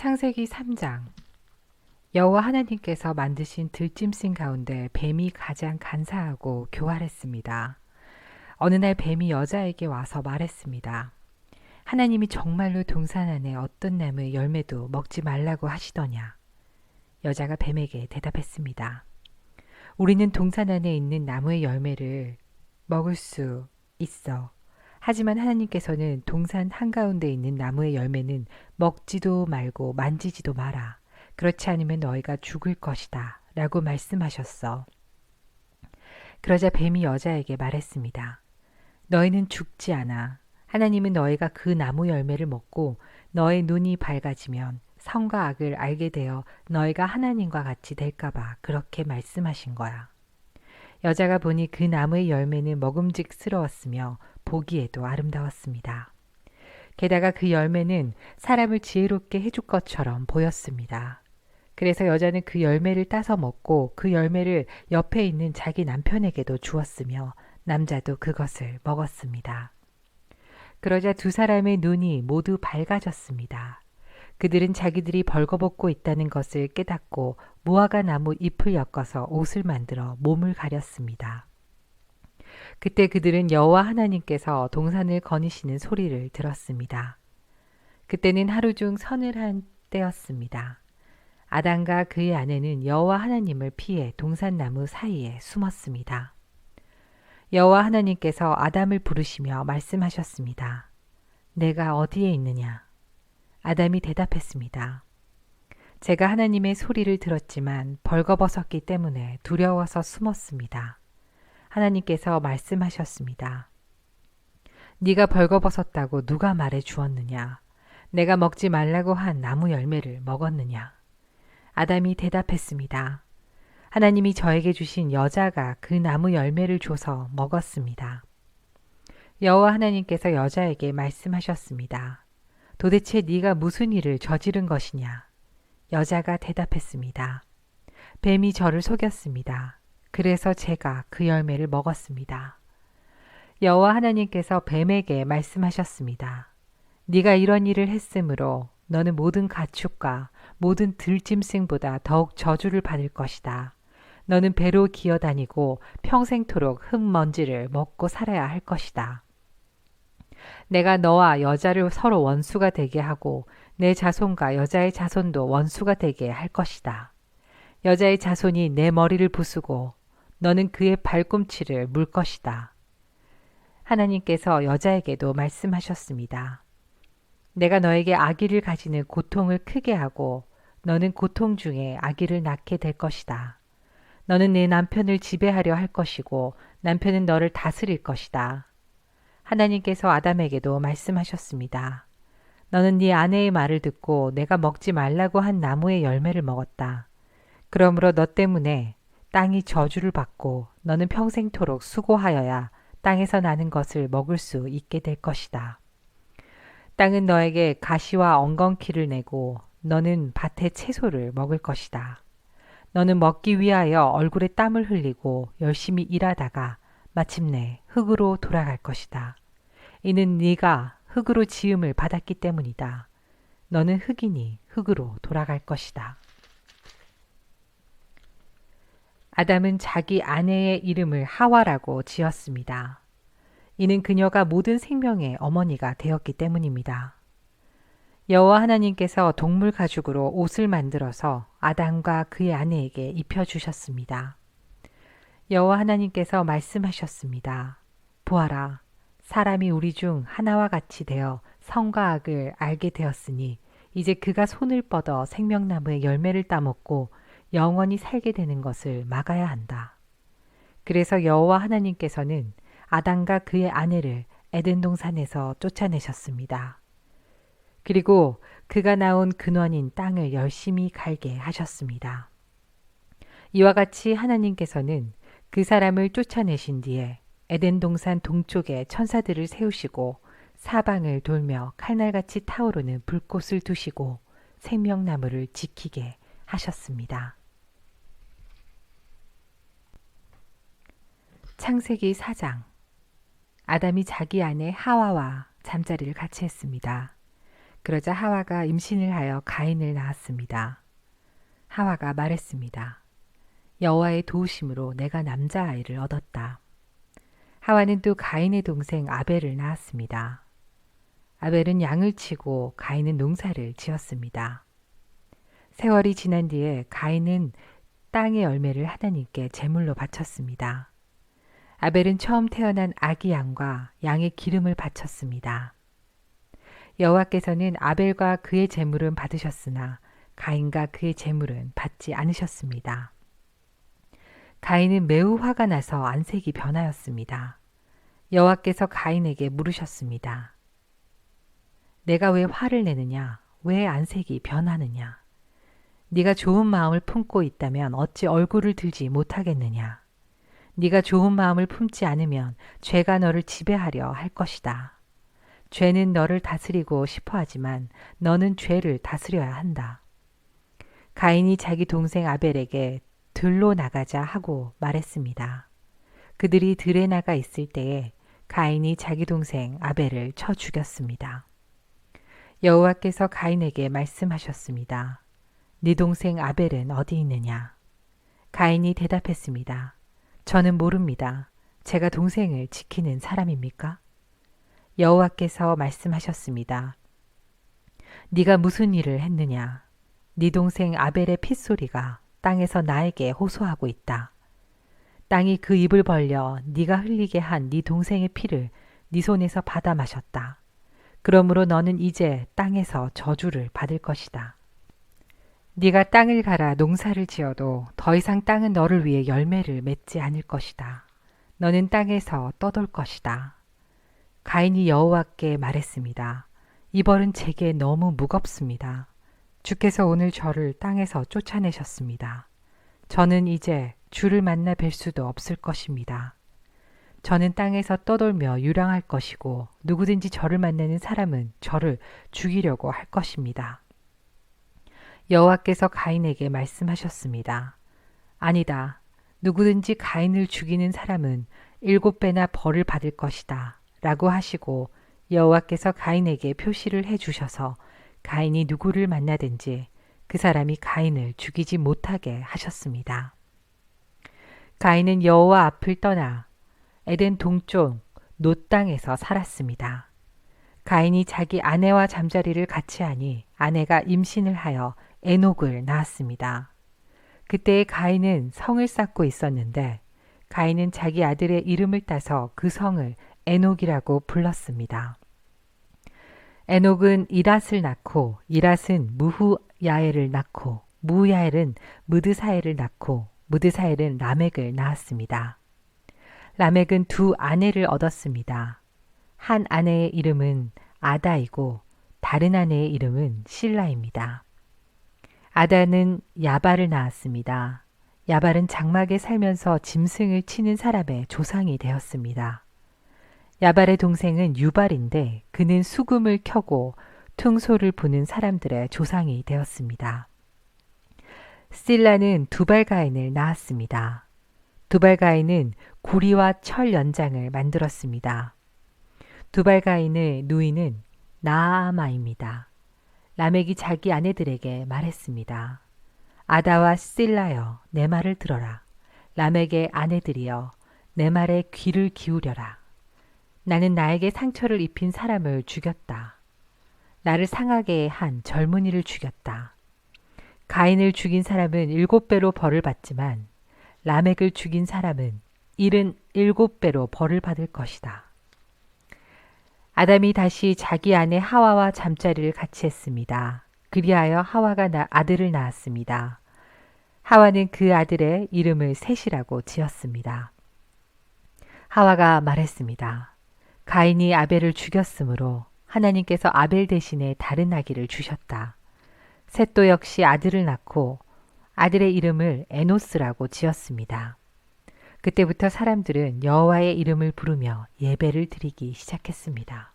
창세기 3장. 여호와 하나님께서 만드신 들짐승 가운데 뱀이 가장 간사하고 교활했습니다. 어느 날 뱀이 여자에게 와서 말했습니다. 하나님이 정말로 동산 안에 어떤 나무의 열매도 먹지 말라고 하시더냐? 여자가 뱀에게 대답했습니다. 우리는 동산 안에 있는 나무의 열매를 먹을 수 있어. 하지만 하나님께서는 동산 한가운데 있는 나무의 열매는 먹지도 말고 만지지도 마라. 그렇지 않으면 너희가 죽을 것이다. 라고 말씀하셨어. 그러자 뱀이 여자에게 말했습니다. 너희는 죽지 않아. 하나님은 너희가 그 나무 열매를 먹고 너의 눈이 밝아지면 선과 악을 알게 되어 너희가 하나님과 같이 될까봐 그렇게 말씀하신 거야. 여자가 보니 그 나무의 열매는 먹음직스러웠으며 보기에도 아름다웠습니다. 게다가 그 열매는 사람을 지혜롭게 해줄 것처럼 보였습니다. 그래서 여자는 그 열매를 따서 먹고 그 열매를 옆에 있는 자기 남편에게도 주었으며 남자도 그것을 먹었습니다. 그러자 두 사람의 눈이 모두 밝아졌습니다. 그들은 자기들이 벌거벗고 있다는 것을 깨닫고 무화과 나무 잎을 엮어서 옷을 만들어 몸을 가렸습니다. 그때 그들은 여호와 하나님께서 동산을 거니시는 소리를 들었습니다. 그때는 하루 중 서늘한 때였습니다. 아담과 그의 아내는 여호와 하나님을 피해 동산나무 사이에 숨었습니다. 여호와 하나님께서 아담을 부르시며 말씀하셨습니다. 내가 어디에 있느냐? 아담이 대답했습니다. 제가 하나님의 소리를 들었지만 벌거벗었기 때문에 두려워서 숨었습니다. 하나님께서 말씀하셨습니다. 네가 벌거벗었다고 누가 말해 주었느냐? 내가 먹지 말라고 한 나무 열매를 먹었느냐? 아담이 대답했습니다. 하나님이 저에게 주신 여자가 그 나무 열매를 줘서 먹었습니다. 여호와 하나님께서 여자에게 말씀하셨습니다. 도대체 네가 무슨 일을 저지른 것이냐? 여자가 대답했습니다. 뱀이 저를 속였습니다. 그래서 제가 그 열매를 먹었습니다. 여호와 하나님께서 뱀에게 말씀하셨습니다. 네가 이런 일을 했으므로 너는 모든 가축과 모든 들짐승보다 더욱 저주를 받을 것이다. 너는 배로 기어다니고 평생토록 흙먼지를 먹고 살아야 할 것이다. 내가 너와 여자를 서로 원수가 되게 하고 내 자손과 여자의 자손도 원수가 되게 할 것이다. 여자의 자손이 내 머리를 부수고 너는 그의 발꿈치를 물 것이다. 하나님께서 여자에게도 말씀하셨습니다. 내가 너에게 아기를 가지는 고통을 크게 하고 너는 고통 중에 아기를 낳게 될 것이다. 너는 내 남편을 지배하려 할 것이고 남편은 너를 다스릴 것이다. 하나님께서 아담에게도 말씀하셨습니다. 너는 네 아내의 말을 듣고 내가 먹지 말라고 한 나무의 열매를 먹었다. 그러므로 너 때문에 땅이 저주를 받고 너는 평생토록 수고하여야 땅에서 나는 것을 먹을 수 있게 될 것이다. 땅은 너에게 가시와 엉겅퀴를 내고 너는 밭의 채소를 먹을 것이다. 너는 먹기 위하여 얼굴에 땀을 흘리고 열심히 일하다가 마침내 흙으로 돌아갈 것이다. 이는 네가 흙으로 지음을 받았기 때문이다. 너는 흙이니 흙으로 돌아갈 것이다. 아담은 자기 아내의 이름을 하와라고 지었습니다. 이는 그녀가 모든 생명의 어머니가 되었기 때문입니다. 여호와 하나님께서 동물 가죽으로 옷을 만들어서 아담과 그의 아내에게 입혀주셨습니다. 여호와 하나님께서 말씀하셨습니다. 보아라, 사람이 우리 중 하나와 같이 되어 선과 악을 알게 되었으니 이제 그가 손을 뻗어 생명나무의 열매를 따먹고 영원히 살게 되는 것을 막아야 한다. 그래서 여호와 하나님께서는 아담과 그의 아내를 에덴 동산에서 쫓아내셨습니다. 그리고 그가 나온 근원인 땅을 열심히 갈게 하셨습니다. 이와 같이 하나님께서는 그 사람을 쫓아내신 뒤에 에덴 동산 동쪽에 천사들을 세우시고 사방을 돌며 칼날같이 타오르는 불꽃을 두시고 생명나무를 지키게 하셨습니다. 창세기 4장. 아담이 자기 아내 하와와 잠자리를 같이 했습니다. 그러자 하와가 임신을 하여 가인을 낳았습니다. 하와가 말했습니다. 여호와의 도우심으로 내가 남자아이를 얻었다. 하와는 또 가인의 동생 아벨을 낳았습니다. 아벨은 양을 치고 가인은 농사를 지었습니다. 세월이 지난 뒤에 가인은 땅의 열매를 하나님께 제물로 바쳤습니다. 아벨은 처음 태어난 아기 양과 양의 기름을 바쳤습니다. 여호와께서는 아벨과 그의 제물은 받으셨으나 가인과 그의 제물은 받지 않으셨습니다. 가인은 매우 화가 나서 안색이 변하였습니다. 여호와께서 가인에게 물으셨습니다. 내가 왜 화를 내느냐? 왜 안색이 변하느냐? 네가 좋은 마음을 품고 있다면 어찌 얼굴을 들지 못하겠느냐? 네가 좋은 마음을 품지 않으면 죄가 너를 지배하려 할 것이다. 죄는 너를 다스리고 싶어 하지만 너는 죄를 다스려야 한다. 가인이 자기 동생 아벨에게 들로 나가자 하고 말했습니다. 그들이 들에 나가 있을 때에 가인이 자기 동생 아벨을 쳐 죽였습니다. 여호와께서 가인에게 말씀하셨습니다. 네 동생 아벨은 어디 있느냐? 가인이 대답했습니다. 저는 모릅니다. 제가 동생을 지키는 사람입니까? 여호와께서 말씀하셨습니다. 네가 무슨 일을 했느냐? 네 동생 아벨의 핏소리가 땅에서 나에게 호소하고 있다. 땅이 그 입을 벌려 네가 흘리게 한 네 동생의 피를 네 손에서 받아 마셨다. 그러므로 너는 이제 땅에서 저주를 받을 것이다. 네가 땅을 갈아 농사를 지어도 더 이상 땅은 너를 위해 열매를 맺지 않을 것이다. 너는 땅에서 떠돌 것이다. 가인이 여호와께 말했습니다. 이 벌은 제게 너무 무겁습니다. 주께서 오늘 저를 땅에서 쫓아내셨습니다. 저는 이제 주를 만나 뵐 수도 없을 것입니다. 저는 땅에서 떠돌며 유랑할 것이고 누구든지 저를 만나는 사람은 저를 죽이려고 할 것입니다. 여호와께서 가인에게 말씀하셨습니다. 아니다. 누구든지 가인을 죽이는 사람은 7배나 벌을 받을 것이다. 라고 하시고 여호와께서 가인에게 표시를 해주셔서 가인이 누구를 만나든지 그 사람이 가인을 죽이지 못하게 하셨습니다. 가인은 여호와 앞을 떠나 에덴 동쪽 놋 땅에서 살았습니다. 가인이 자기 아내와 잠자리를 같이 하니 아내가 임신을 하여 에녹을 낳았습니다. 그때의 가인은 성을 쌓고 있었는데 가인은 자기 아들의 이름을 따서 그 성을 에녹이라고 불렀습니다. 에녹은 이랏을 낳고 이랏은 무후야엘을 낳고 무후야엘은 무드사엘을 낳고 무드사엘은 라멕을 낳았습니다. 라멕은 2 아내를 얻었습니다. 한 아내의 이름은 아다이고 다른 아내의 이름은 실라입니다. 아다는 야발을 낳았습니다. 야발은 장막에 살면서 짐승을 치는 사람의 조상이 되었습니다. 야발의 동생은 유발인데 그는 수금을 켜고 퉁소를 부는 사람들의 조상이 되었습니다. 실라는 두발가인을 낳았습니다. 두발가인은 구리와 철 연장을 만들었습니다. 두발가인의 누이는 나아마입니다. 라멕이 자기 아내들에게 말했습니다. 아다와 실라여 내 말을 들어라. 라멕의 아내들이여 내 말에 귀를 기울여라. 나는 나에게 상처를 입힌 사람을 죽였다. 나를 상하게 한 젊은이를 죽였다. 가인을 죽인 사람은 7배로 벌을 받지만 라멕을 죽인 사람은 77배로 벌을 받을 것이다. 아담이 다시 자기 아내 하와와 잠자리를 같이 했습니다. 그리하여 하와가 아들을 낳았습니다. 하와는 그 아들의 이름을 셋이라고 지었습니다. 하와가 말했습니다. 가인이 아벨을 죽였으므로 하나님께서 아벨 대신에 다른 아기를 주셨다. 셋도 역시 아들을 낳고 아들의 이름을 에노스라고 지었습니다. 그때부터 사람들은 여호와의 이름을 부르며 예배를 드리기 시작했습니다.